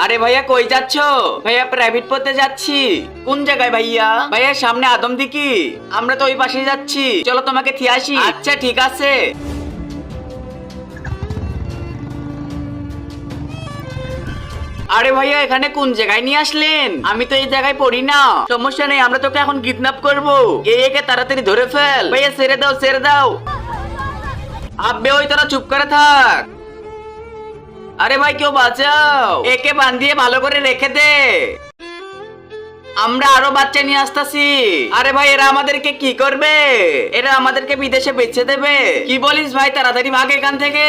আরে ভাইয়া কই যাচ্ছো? ভাইয়া প্রাইভেট পড়তে যাচ্ছি। কোন জায়গায় ভাইয়া? ভাইয়া সামনে আদমদিঘি। আমরা তো ওই পাশে যাচ্ছি, চলো তোমাকে থিয়ে আসি। আচ্ছা ঠিক আছে। আরে ভাইয়া এখানে কোন জায়গায় নিয়ে আসলেন? আমি তো এই জায়গায় পড়ি না। সমস্যা নেই, আমরা তোকে এখন কিডন্যাপ করবো। একে তাড়াতাড়ি ধরে ফেল। ভাইয়া ছেড়ে দাও ছেড়ে দাও। আব্বে ওই তোরা চুপ করে থাক। আরে ভাই কেউ বাঁচাও, একে বান্ধিয়ে ভালো করে রেখে দে। আমরা আরো বাচ্চা নিয়ে আসতেছি। আরে ভাই এরা আমাদেরকে কি করবে? এরা আমাদেরকে বিদেশে বেচে দেবে। কি বলিস ভাই? তাড়াতাড়ি ভাগ এখান থেকে।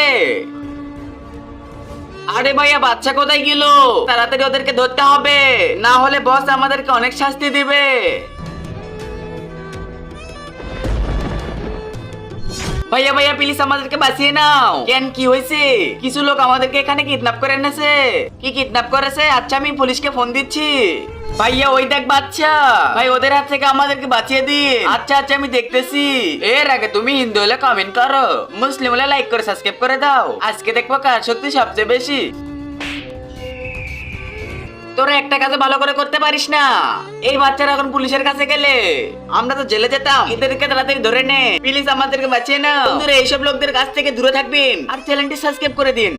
আরে ভাইয়া বাচ্চা কোথায় গেল? তাড়াতাড়ি ওদেরকে ধরতে হবে, না হলে বস আমাদেরকে অনেক শাস্তি দিবে। ভাইয়া ভাইয়া প্লিজ আমাদেরকে বাঁচিয়ে নাও। কেন কি হয়েছে? কিছু লোক আমাদেরকে এখানে কিডন্যাপ করে এনেছে। কি কিডন্যাপ করেছে? আচ্ছা আমি পুলিশকে ফোন দিচ্ছি। ভাইয়া ওই দেখ বাচ্চা। ভাই ওদের হাত থেকে আমাদেরকে বাঁচিয়ে দিন। আচ্ছা আচ্ছা আমি দেখতেছি। এর আগে তুমি হিন্দু হলে কমেন্ট করো, মুসলিম হলে লাইক করে সাবস্ক্রাইব করে দাও। আজকে দেখবো কার শক্তি সবচেয়ে বেশি। তোরা একটা কাজে ভালো করে করতে পারিস না। এই বাচ্চারা এখন পুলিশের কাছে গেলে আমরা তো জেলে যেতাম। এদেরকে তাড়াতাড়ি ধরে নে প্লিজ, আমাদেরকে বাঁচিয়ে নাও। বন্ধুরা এইসব লোকদের কাছ থেকে দূরে থাকবেন আর চ্যানেলটি সাবস্ক্রাইব করে দিন।